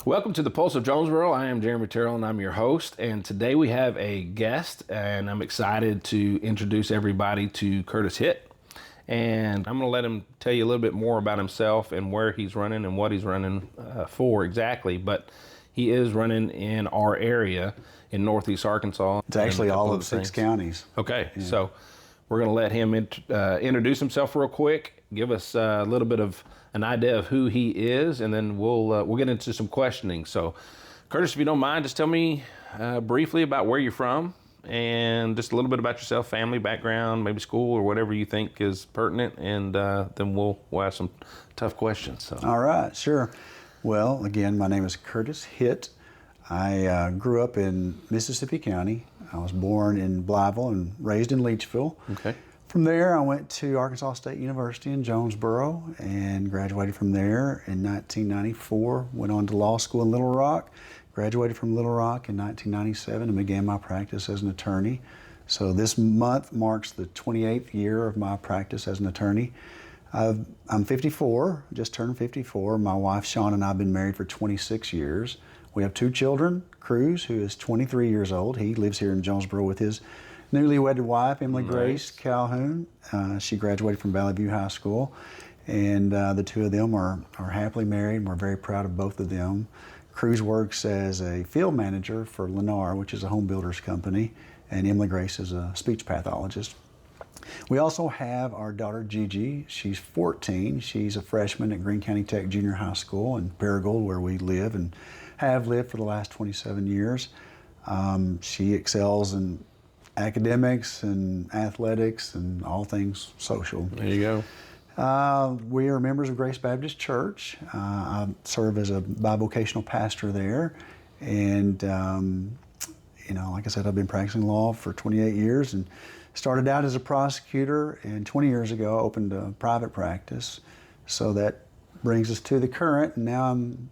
Welcome to the Pulse of Jonesboro. I am Jeremy Terrell and I'm your host. And today we have a guest, and I'm excited to introduce everybody to Curtis Hitt. And I'm going to let him tell you a little bit more about himself and where he's running and what he's running for exactly. But he is running in our area in Northeast Arkansas. It's actually all of 6 counties. Okay, yeah. So we're going to let him introduce himself real quick, give us a little bit of an idea of who he is, and then we'll get into some questioning. So, Curtis, if you don't mind, just tell me briefly about where you're from and just a little bit about yourself, family background, maybe school or whatever you think is pertinent, and then we'll ask some tough questions. So. All right, sure. Well, again, my name is Curtis Hitt. I grew up in Mississippi County. I was born in Blytheville and raised in Leachville. Okay. From there, I went to Arkansas State University in Jonesboro and graduated from there in 1994. Went on to law school in Little Rock, graduated from Little Rock in 1997 and began my practice as an attorney. So this month marks the 28th year of my practice as an attorney. I'm 54, just turned 54. My wife, Shawn, and I have been married for 26 years. We have 2 children, Cruz, who is 23 years old. He lives here in Jonesboro with his newly wedded wife, Emily Grace Calhoun. She graduated from Valley View High School, and the 2 of them are happily married, and we're very proud of both of them. Cruz works as a field manager for Lennar, which is a home builder's company, and Emily Grace is a speech pathologist. We also have our daughter Gigi. She's 14. She's a freshman at Greene County Tech Junior High School in Paragould, where we live and have lived for the last 27 years. She excels in academics and athletics and all things social. There you go. We are members of Grace Baptist Church. I serve as a bivocational pastor there, and like I said, I've been practicing law for 28 years and started out as a prosecutor, and 20 years ago opened a private practice. So that brings us to the current, and now I'm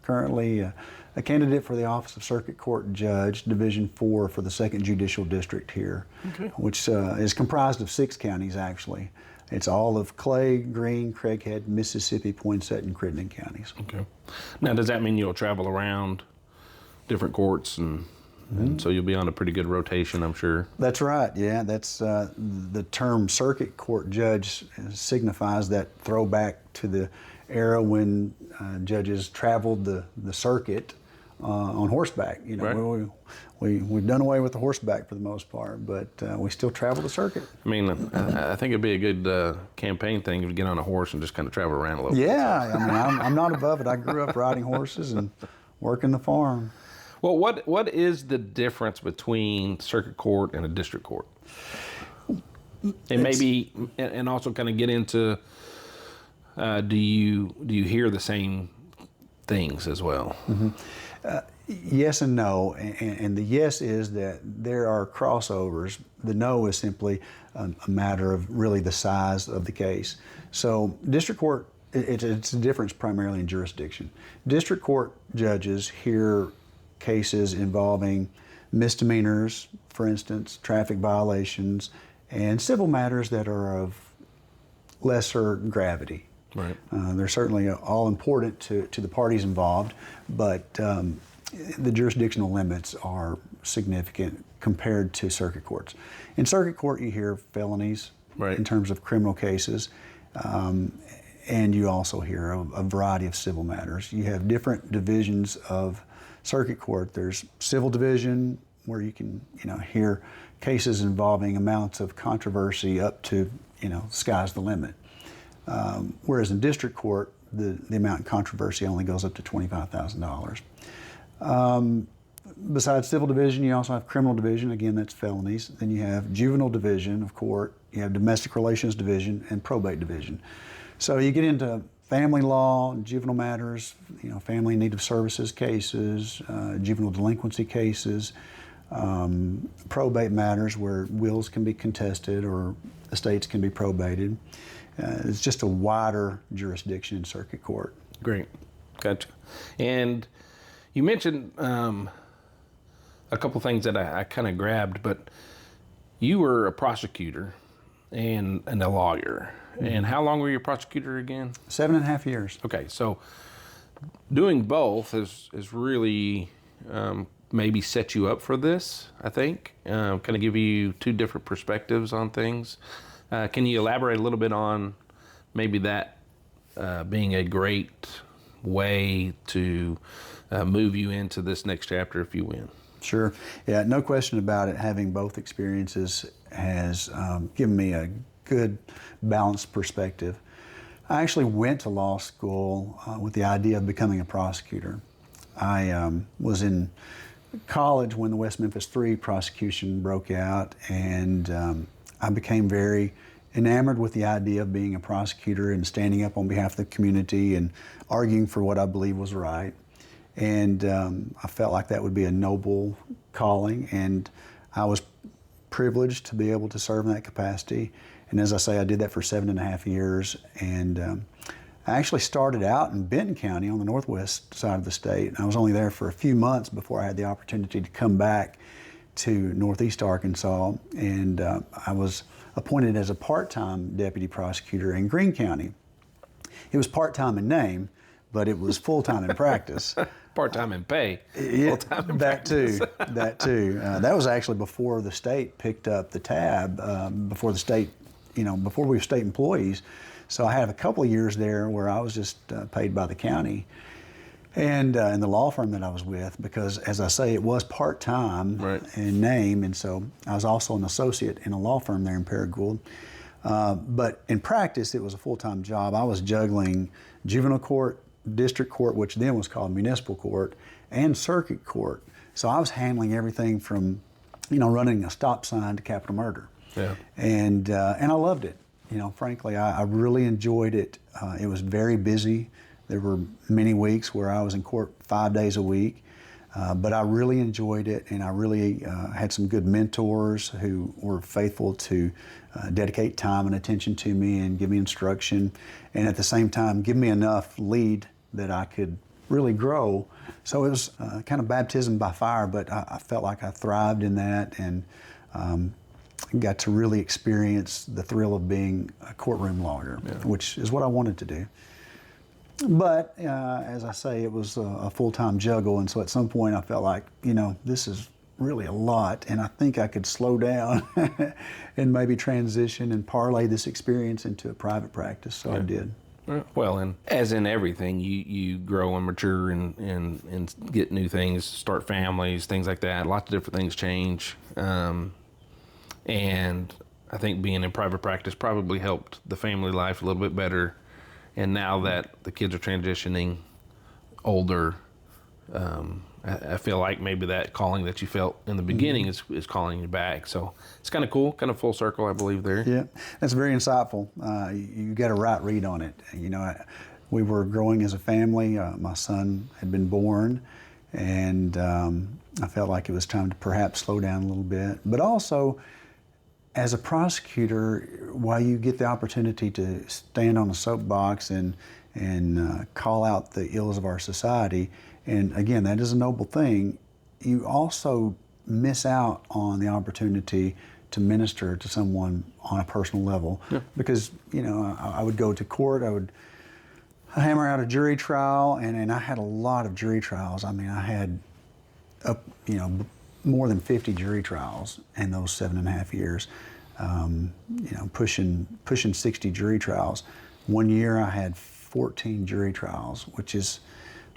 currently a candidate for the office of Circuit Court Judge, Division 4 for the 2nd Judicial District here, okay, which is comprised of 6 counties actually. It's all of Clay, Greene, Craighead, Mississippi, Poinsett, and Crittenden counties. Okay. Now, does that mean you'll travel around different courts and so you'll be on a pretty good rotation, I'm sure? That's right, yeah. That's the term Circuit Court Judge signifies that throwback to the era when judges traveled the circuit on horseback. Right. We've done away with the horseback for the most part, but we still travel the circuit. I mean, I think it'd be a good campaign thing if you get on a horse and just kind of travel around a little bit. Yeah, I mean, I'm not above it. I grew up riding horses and working the farm. Well, what is the difference between circuit court and a district court? And maybe, and also kind of get into, do you hear the same things as well? Mm-hmm. Yes and no, and the yes is that there are crossovers. The no is simply a matter of really the size of the case. So district court, it's a difference primarily in jurisdiction. District court judges hear cases involving misdemeanors, for instance, traffic violations, and civil matters that are of lesser gravity. Right. They're certainly all important to the parties involved, but the jurisdictional limits are significant compared to circuit courts. In circuit court, you hear felonies, right, in terms of criminal cases, and you also hear a variety of civil matters. You have different divisions of circuit court. There's civil division, where you can hear cases involving amounts of controversy up to sky's the limit. Whereas in district court, the amount of controversy only goes up to $25,000. Besides civil division, you also have criminal division. Again, that's felonies. Then you have juvenile division of court. You have domestic relations division and probate division. So you get into family law, juvenile matters, family in need of services cases, juvenile delinquency cases, probate matters where wills can be contested or estates can be probated. It's just a wider jurisdiction in circuit court. Great, gotcha. And you mentioned a couple things that I kind of grabbed, but you were a prosecutor and a lawyer. Mm-hmm. And how long were you a prosecutor again? 7.5 years. Okay, so doing both is really maybe set you up for this, I think. Kind of give you two different perspectives on things. Can you elaborate a little bit on maybe that being a great way to move you into this next chapter if you win? Sure. Yeah, no question about it. Having both experiences has given me a good, balanced perspective. I actually went to law school with the idea of becoming a prosecutor. I was in college when the West Memphis 3 prosecution broke out, and I became very enamored with the idea of being a prosecutor and standing up on behalf of the community and arguing for what I believe was right. And I felt like that would be a noble calling, and I was privileged to be able to serve in that capacity. And as I say, I did that for 7.5 years, and I actually started out in Benton County on the northwest side of the state. I was only there for a few months before I had the opportunity to come back to northeast Arkansas, and I was appointed as a part-time deputy prosecutor in Greene County. It was part-time in name, but it was full-time in practice. Part-time in pay. Yeah, full-time in that practice. too. That too. That was actually before the state picked up the tab. Before the state, before we were state employees. So I had a couple of years there where I was just paid by the county, and in the law firm that I was with, because as I say, it was part-time Right. in name, and so I was also an associate in a law firm there in Paragould. But in practice, it was a full-time job. I was juggling juvenile court, district court, which then was called municipal court, and circuit court. So I was handling everything from, running a stop sign to capital murder. Yeah. And I loved it. Frankly, I really enjoyed it. It was very busy. There were many weeks where I was in court 5 days a week. But I really enjoyed it, and I really had some good mentors who were faithful to dedicate time and attention to me and give me instruction, and at the same time give me enough lead that I could really grow. So it was kind of baptism by fire, but I felt like I thrived in that, and got to really experience the thrill of being a courtroom lawyer, which is what I wanted to do. But as I say, it was a full-time juggle, and so at some point I felt like, this is really a lot, and I think I could slow down and maybe transition and parlay this experience into a private practice, so I did. Well, and as in everything, you grow and mature and get new things, start families, things like that. Lots of different things change. And I think being in private practice probably helped the family life a little bit better. And now that the kids are transitioning older, I feel like maybe that calling that you felt in the beginning is calling you back. So it's kind of cool, kind of full circle, I believe, there. Yeah, that's very insightful. You got a right read on it. We were growing as a family. My son had been born, and I felt like it was time to perhaps slow down a little bit. But also, as a prosecutor, while you get the opportunity to stand on a soapbox and call out the ills of our society, and again, that is a noble thing, you also miss out on the opportunity to minister to someone on a personal level. Yeah. Because, I would go to court, I would hammer out a jury trial, and I had a lot of jury trials. I mean, I had more than 50 jury trials in those 7.5 years, pushing 60 jury trials. One year I had 14 jury trials, which is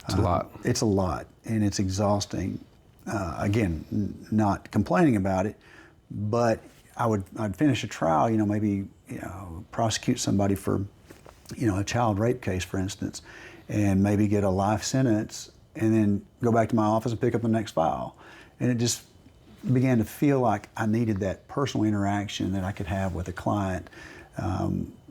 it's a lot. It's a lot, and it's exhausting. Again, not complaining about it, but I'd finish a trial, maybe prosecute somebody for a child rape case, for instance, and maybe get a life sentence, and then go back to my office and pick up the next file. And it just began to feel like I needed that personal interaction that I could have with a client.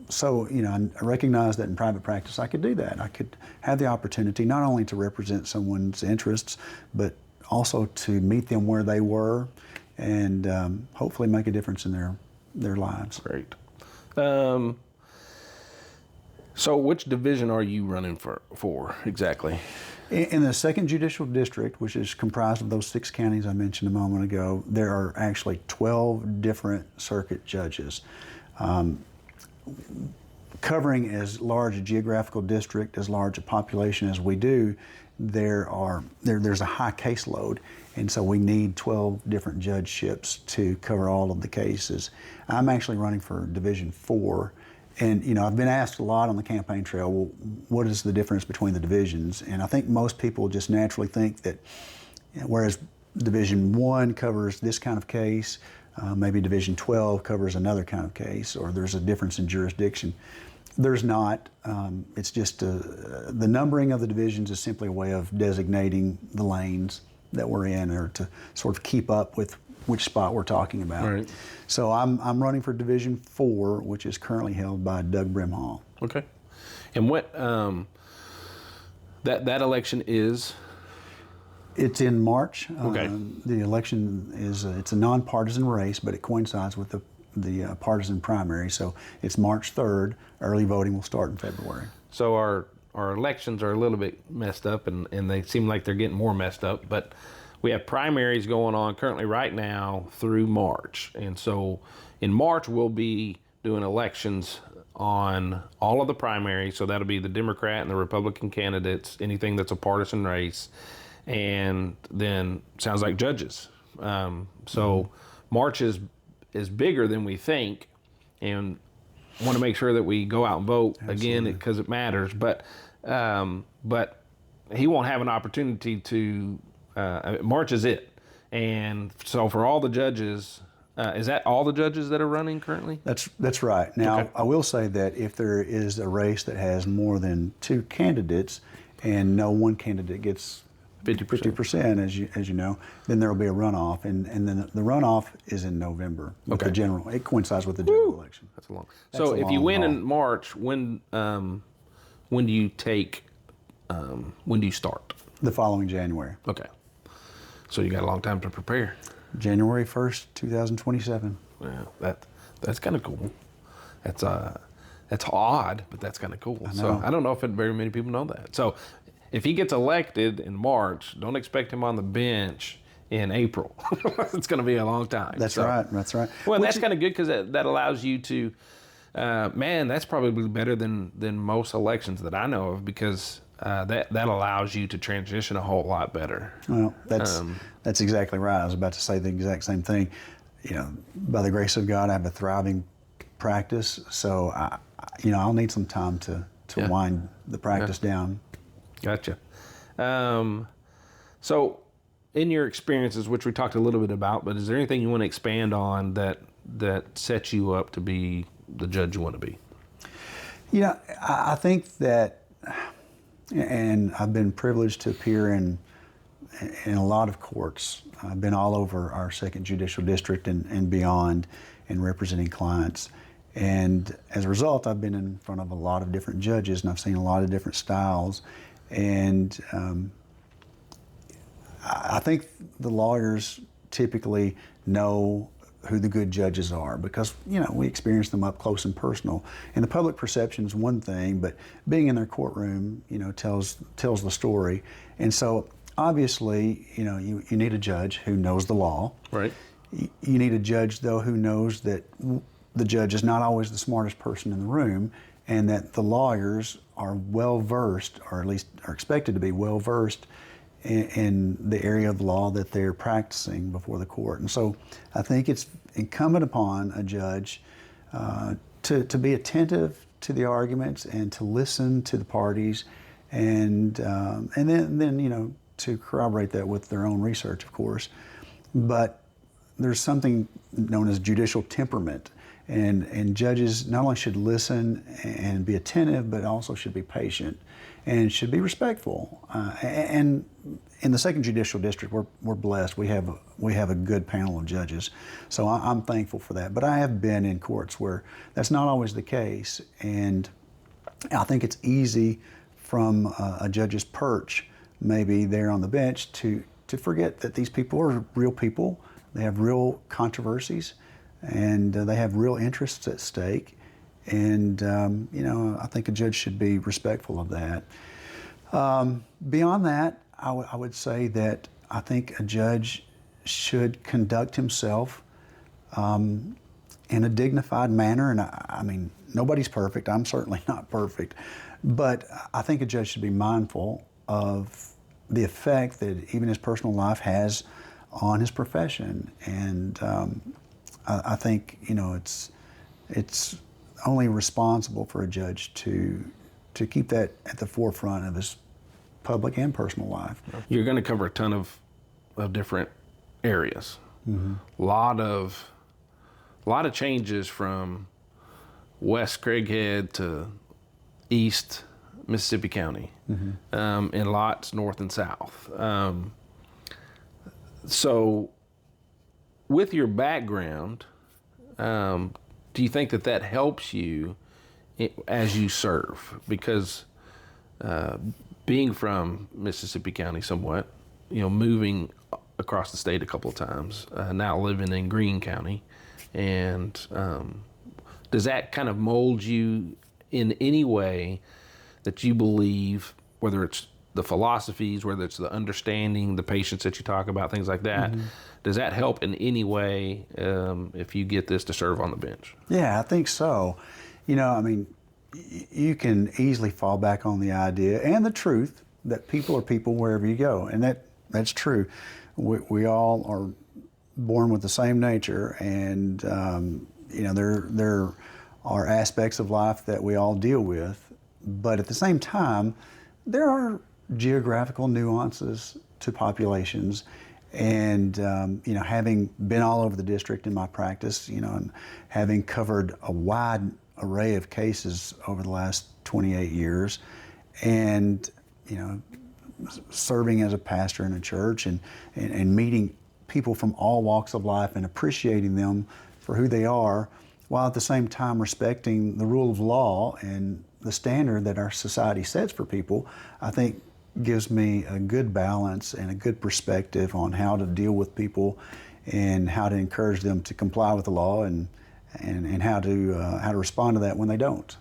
So, I recognized that in private practice I could do that. I could have the opportunity not only to represent someone's interests, but also to meet them where they were and hopefully make a difference in their lives. Great. So which division are you running for exactly? In the 2nd Judicial District, which is comprised of those 6 counties I mentioned a moment ago, there are actually 12 different circuit judges. covering as large a geographical district, as large a population as we do, there's a high caseload, and so we need 12 different judgeships to cover all of the cases. I'm actually running for Division 4, and I've been asked a lot on the campaign trail, well, what is the difference between the divisions? And I think most people just naturally think that whereas Division 1 covers this kind of case, maybe Division 12 covers another kind of case, or there's a difference in jurisdiction. There's not. It's just the numbering of the divisions is simply a way of designating the lanes that we're in, or to sort of keep up with which spot we're talking about. Right. So I'm running for Division 4, which is currently held by Doug Brimhall. Okay. And what that election is? It's in March. Okay. The election is it's a nonpartisan race, but it coincides with the partisan primary. So it's March 3rd. Early voting will start in February. So our elections are a little bit messed up, and they seem like they're getting more messed up. But we have primaries going on currently right now through March. And so in March, we'll be doing elections on all of the primaries. So that'll be the Democrat and the Republican candidates, anything that's a partisan race. And then sounds like judges. So March is bigger than we think, and want to make sure that we go out and vote. Absolutely. Again, because it matters. But he won't have an opportunity to. March is it, and so for all the judges, is that all the judges that are running currently? That's right. Now, okay. I will say that if there is a race that has more than 2 candidates, and no one candidate gets 50%, as you know, then there will be a runoff, and then the runoff is in November. With Okay. the general, it coincides with the general election. That's a long. So if you win in March, when do you take? When do you start? The following January. Okay. So you got a long time to prepare. January 1st, 2027. Yeah, that's kind of cool. That's odd, but that's kind of cool. So I don't know if very many people know that. So if he gets elected in March, don't expect him on the bench in April. It's going to be a long time. That's right. That's right. Well, that's kind of good because that allows you to, that's probably better than most elections that I know of, because that allows you to transition a whole lot better. Well, that's exactly right. I was about to say the exact same thing. By the grace of God, I have a thriving practice, so I'll need some time to wind the practice down. Gotcha. So in your experiences, which we talked a little bit about, but is there anything you want to expand on that sets you up to be the judge you want to be? I think that, and I've been privileged to appear in a lot of courts. I've been all over our 2nd Judicial District and beyond, and representing clients. And as a result, I've been in front of a lot of different judges, and I've seen a lot of different styles. And I think the lawyers typically know who the good judges are, because we experience them up close and personal. And the public perception is one thing, but being in their courtroom, tells the story. And so obviously, you need a judge who knows the law. Right. You need a judge, though, who knows that the judge is not always the smartest person in the room, and that the lawyers are well versed, or at least are expected to be well versed in the area of law that they're practicing before the court. And so I think it's incumbent upon a judge to be attentive to the arguments and to listen to the parties, and then to corroborate that with their own research, of course. But there's something known as judicial temperament. And judges not only should listen and be attentive, but also should be patient and should be respectful. And in the 2nd Judicial District, we're blessed. We have a good panel of judges, so I'm thankful for that. But I have been in courts where that's not always the case, and I think it's easy from a judge's perch, maybe there on the bench, to forget that these people are real people. They have real controversies, and they have real interests at stake. And, I think a judge should be respectful of that. Beyond that, I would say that I think a judge should conduct himself in a dignified manner. And I mean, nobody's perfect. I'm certainly not perfect. But I think a judge should be mindful of the effect that even his personal life has on his profession. And I think, it's only responsible for a judge to keep that at the forefront of his public and personal life. You're going to cover a ton of different areas. Mm-hmm. A lot of changes from West Craighead to East Mississippi County, and lots north and south. So, with your background, do you think that helps you as you serve? Because being from Mississippi County somewhat, moving across the state a couple of times, now living in Greene County, and does that kind of mold you in any way that you believe, whether it's the philosophies, whether it's the understanding, the patience that you talk about, things like that, does that help in any way if you get this to serve on the bench? Yeah, I think so. You can easily fall back on the idea and the truth that people are people wherever you go, and that's true. We all are born with the same nature, and there are aspects of life that we all deal with, but at the same time, there are geographical nuances to populations. And having been all over the district in my practice, and having covered a wide array of cases over the last 28 years, and serving as a pastor in a church, and meeting people from all walks of life and appreciating them for who they are, while at the same time respecting the rule of law and the standard that our society sets for people, I think gives me a good balance and a good perspective on how to deal with people and how to encourage them to comply with the law, and how to respond to that when they don't.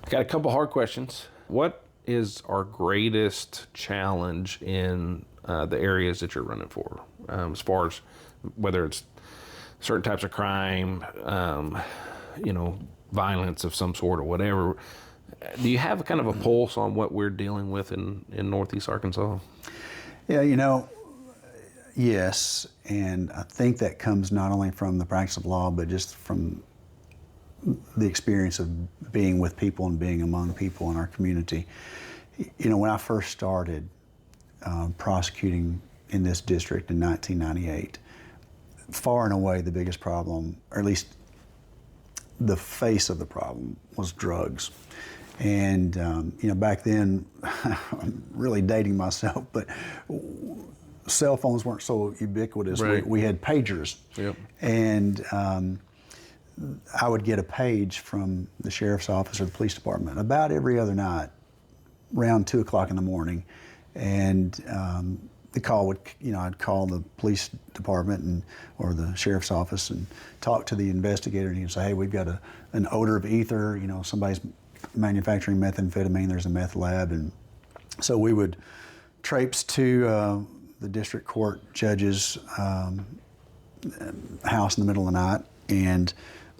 Got a couple hard questions. What is our greatest challenge in the areas that you're running for, as far as whether it's certain types of crime, violence of some sort or whatever? Do you have kind of a pulse on what we're dealing with in Northeast Arkansas? Yeah, yes, and I think that comes not only from the practice of law, but just from the experience of being with people and being among people in our community. When I first started prosecuting in this district in 1998, far and away the biggest problem, or at least the face of the problem, was drugs. And back then, I'm really dating myself, but cell phones weren't so ubiquitous. Right. We had pagers. Yep. And I would get a page from the sheriff's office or the police department about every other night, around 2 o'clock in the morning. And the call would, I'd call the police department or the sheriff's office and talk to the investigator, and he'd say, hey, we've got an odor of ether, somebody's manufacturing methamphetamine, there's a meth lab. And so we would traipse to the district court judge's house in the middle of the night, and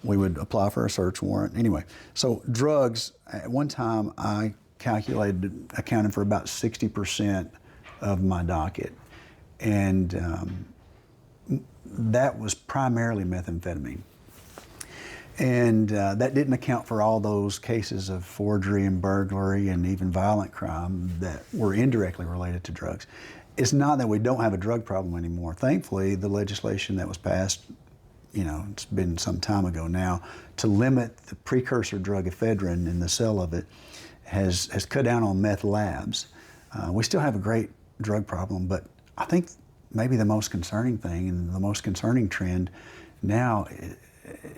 we would apply for a search warrant. Anyway, so drugs, at one time I accounted for about 60% of my docket. And that was primarily methamphetamine. And that didn't account for all those cases of forgery and burglary and even violent crime that were indirectly related to drugs. It's not that we don't have a drug problem anymore. Thankfully, the legislation that was passed, it's been some time ago now, to limit the precursor drug ephedrine in the sale of it has cut down on meth labs. We still have a great drug problem, but I think maybe the most concerning thing and the most concerning trend now, it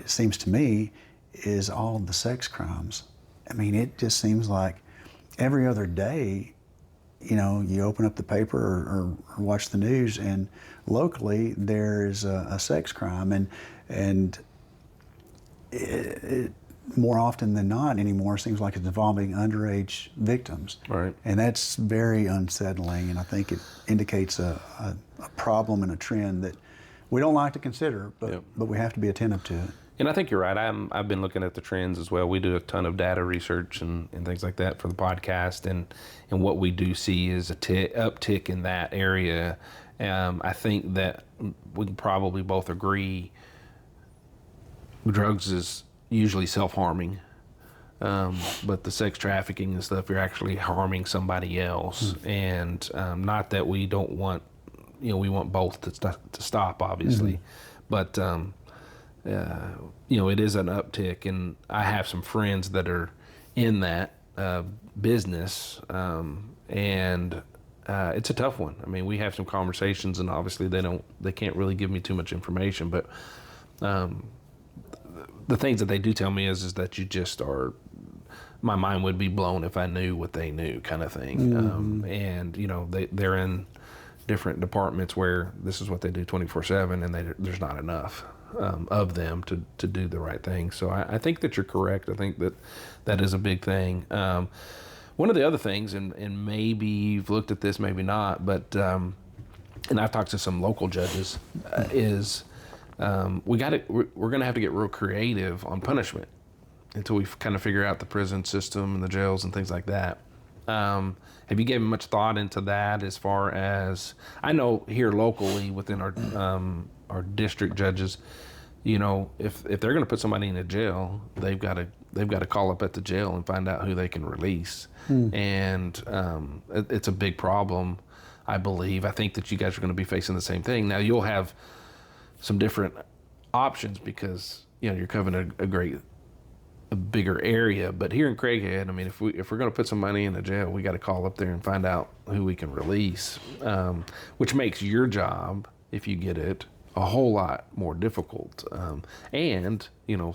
seems to me, is all of the sex crimes. I mean, it just seems like every other day, you open up the paper or watch the news, and locally there's a sex crime, and it more often than not anymore seems like it's involving underage victims. Right. And that's very unsettling, and I think it indicates a problem and a trend that we don't like to consider, but we have to be attentive to it. And I think you're right. I've been looking at the trends as well. We do a ton of data research and things like that for the podcast, and what we do see is a uptick in that area. I think that we can probably both agree drugs is usually self-harming, but the sex trafficking and stuff, you're actually harming somebody else. And not that we don't want, we want both to stop, obviously, but it is an uptick, and I have some friends that are in that business, and it's a tough one. I mean, we have some conversations, and obviously they can't really give me too much information, but the things that they do tell me is that you just are. My mind would be blown if I knew what they knew, kind of thing. And they're in different departments where this is what they do 24/7, and there's not enough of them to do the right thing. So I think that you're correct. I think that is a big thing. One of the other things, and maybe you've looked at this, maybe not, but and I've talked to some local judges, is we're going to have to get real creative on punishment until we kind of figure out the prison system and the jails and things like that. Have you given much thought into that? As far as I know, here locally within our district judges, if they're going to put somebody in a jail, they've got to call up at the jail and find out who they can release. And it's a big problem, I believe. I think that you guys are going to be facing the same thing. Now you'll have some different options because you're covering a bigger area, but here in Craighead, I mean, if we're going to put some money in a jail, we got to call up there and find out who we can release, which makes your job, if you get it, a whole lot more difficult. And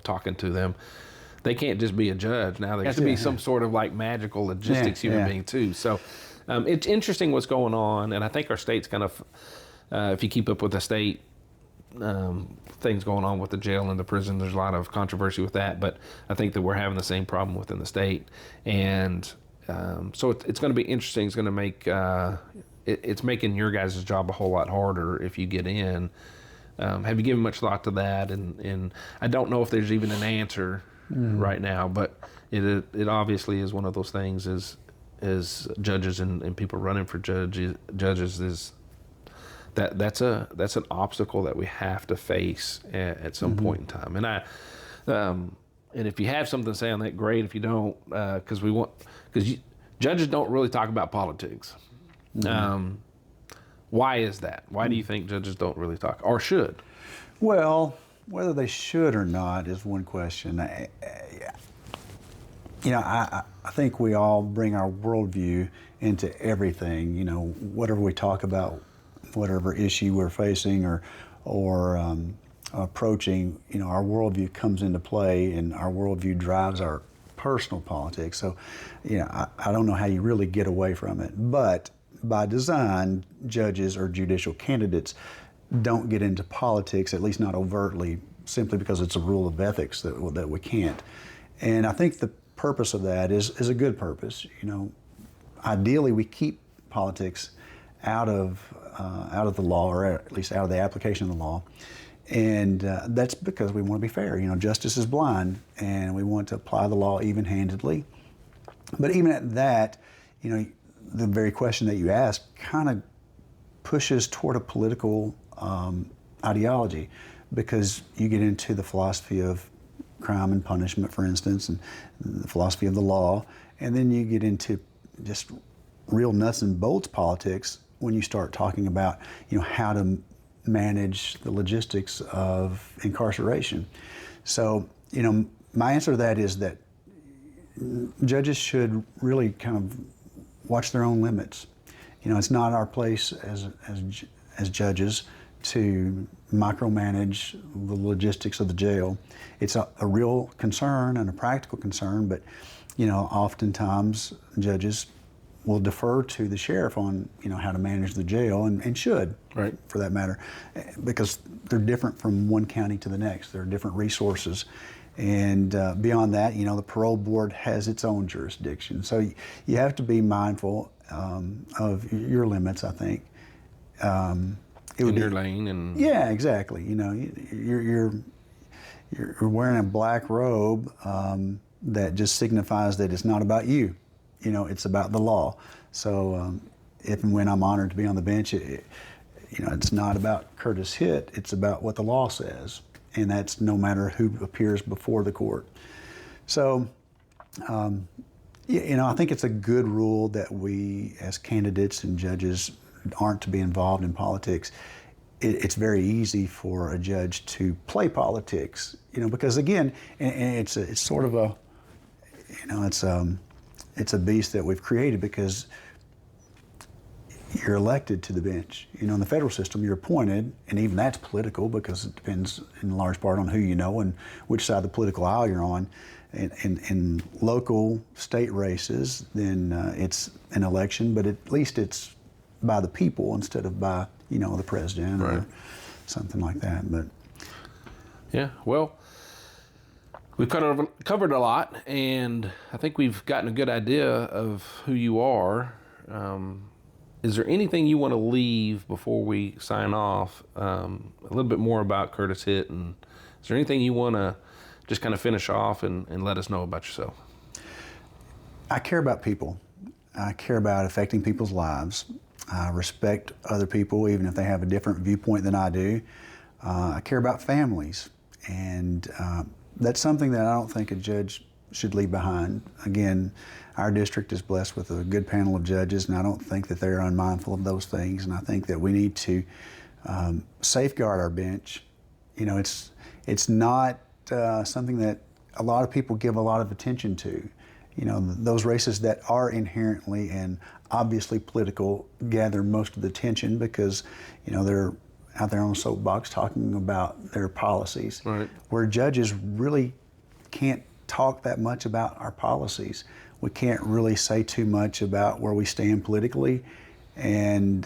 talking to them, they can't just be a judge now. They have to be some sort of like magical logistics human being too. So it's interesting what's going on, and I think our state's kind of, if you keep up with the state. Things going on with the jail and the prison. There's a lot of controversy with that, but I think that we're having the same problem within the state, and so it's going to be interesting. It's going to make it's making your guys' job a whole lot harder if you get in. Have you given much thought to that? And I don't know if there's even an answer right now, but it obviously is one of those things. As judges and people running for judges is. That's an obstacle that we have to face at some point in time. And and if you have something to say on that, great. If you don't, because judges don't really talk about politics. Why is that? Why do you think judges don't really talk, or should? Well, whether they should or not is one question. I think we all bring our worldview into everything. Whatever we talk about, whatever issue we're facing or approaching, our worldview comes into play, and our worldview drives our personal politics. So, I don't know how you really get away from it. But by design, judges or judicial candidates don't get into politics, at least not overtly, simply because it's a rule of ethics that we can't. And I think the purpose of that is a good purpose. Ideally, we keep politics out of the law, or at least out of the application of the law, and that's because we want to be fair. Justice is blind, and we want to apply the law even-handedly. But even at that, the very question that you asked kind of pushes toward a political ideology, because you get into the philosophy of crime and punishment, for instance, and the philosophy of the law, and then you get into just real nuts and bolts politics when you start talking about, how to manage the logistics of incarceration. So, my answer to that is that judges should really kind of watch their own limits. It's not our place as judges to micromanage the logistics of the jail. It's a real concern and a practical concern, but, oftentimes judges will defer to the sheriff on how to manage the jail, and should, right, for that matter, because they're different from one county to the next. There are different resources, and beyond that, the parole board has its own jurisdiction. So you have to be mindful of your limits, I think. In your lane, and yeah, exactly. You're you're wearing a black robe that just signifies that it's not about you. You know, it's about the law. So if and when I'm honored to be on the bench, it's not about Curtis Hitt. It's about what the law says, and that's no matter who appears before the court. So, I think it's a good rule that we, as candidates and judges, aren't to be involved in politics. It's very easy for a judge to play politics, because again, and it's sort of a, it's a beast that we've created because you're elected to the bench. In the federal system, you're appointed, and even that's political because it depends in large part on who you know and which side of the political aisle you're on. In local state races, then it's an election, but at least it's by the people instead of by, the president or something like that. But yeah, well, we've covered a lot, and I think we've gotten a good idea of who you are. Is there anything you want to leave before we sign off? A little bit more about Curtis Hitt, and is there anything you want to just kind of finish off and let us know about yourself? I care about people. I care about affecting people's lives. I respect other people, even if they have a different viewpoint than I do. I care about families, and that's something that I don't think a judge should leave behind. Again, our district is blessed with a good panel of judges, and I don't think that they're unmindful of those things, and I think that we need to safeguard our bench. It's not something that a lot of people give a lot of attention to. Those races that are inherently and obviously political gather most of the attention because, they're out there on a soapbox talking about their policies. Right. Where judges really can't talk that much about our policies. We can't really say too much about where we stand politically, and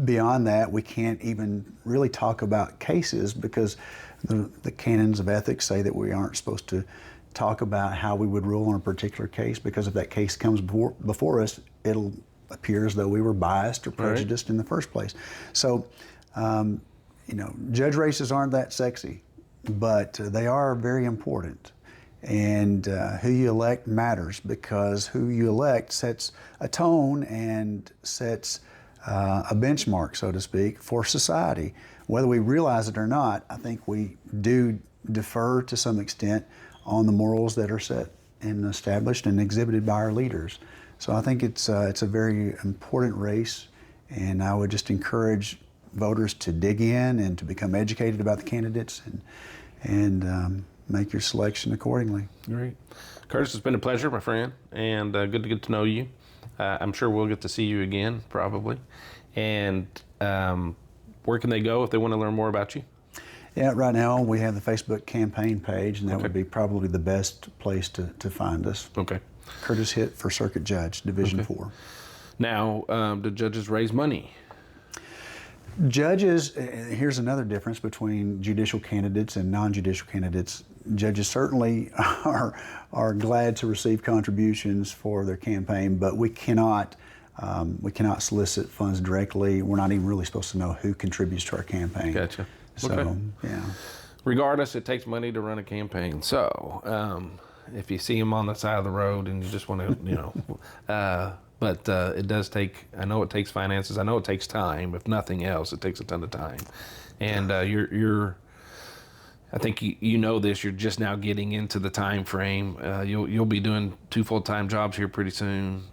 beyond that, we can't even really talk about cases because the canons of ethics say that we aren't supposed to talk about how we would rule on a particular case, because if that case comes before us, it'll appear as though we were biased or prejudiced in the first place. So, judge races aren't that sexy, but they are very important. And who you elect matters, because who you elect sets a tone and sets a benchmark, so to speak, for society. Whether we realize it or not, I think we do defer to some extent on the morals that are set and established and exhibited by our leaders. So I think it's a very important race, and I would just encourage voters to dig in and to become educated about the candidates and make your selection accordingly. Great. Curtis, it's been a pleasure, my friend, and good to get to know you. I'm sure we'll get to see you again, probably. And where can they go if they want to learn more about you? Yeah, right now we have the Facebook campaign page, and that would be probably the best place to find us. Okay. Curtis Hitt for Circuit Judge, Division 4. Now, do judges raise money? Judges, here's another difference between judicial candidates and non-judicial candidates. Judges certainly are glad to receive contributions for their campaign, but we cannot solicit funds directly. We're not even really supposed to know who contributes to our campaign. Gotcha. So, okay. Yeah. Regardless, it takes money to run a campaign. So, if you see them on the side of the road and you just want to, but it does take, I know it takes finances. I know it takes time. If nothing else, it takes a ton of time. And I think you know this, you're just now getting into the time frame. You'll be doing 2 full-time jobs here pretty soon,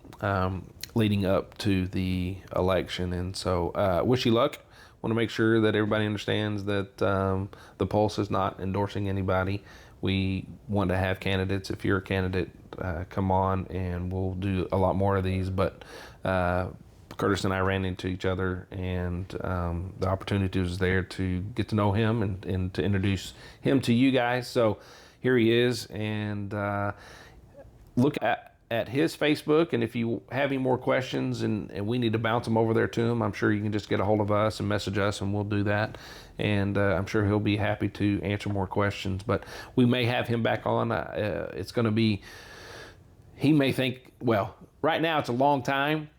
leading up to the election. And so wish you luck. Want to make sure that everybody understands that the Pulse is not endorsing anybody. We want to have candidates. If you're a candidate, come on, and we'll do a lot more of these. But Curtis and I ran into each other, and the opportunity was there to get to know him and to introduce him to you guys. So here he is, and look at his Facebook, and if you have any more questions and we need to bounce them over there to him, I'm sure you can just get a hold of us and message us, and we'll do that. And I'm sure he'll be happy to answer more questions. But we may have him back on. It's going to be, he may think, well, right now it's a long time,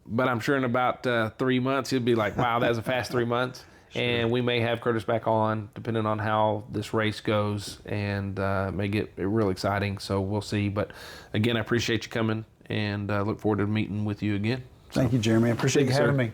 but I'm sure in about 3 months he'll be like, wow, that was a fast 3 months. And we may have Curtis back on, depending on how this race goes, and may get real exciting. So we'll see. But again, I appreciate you coming, and look forward to meeting with you again. Thank you, Jeremy. I appreciate you having me.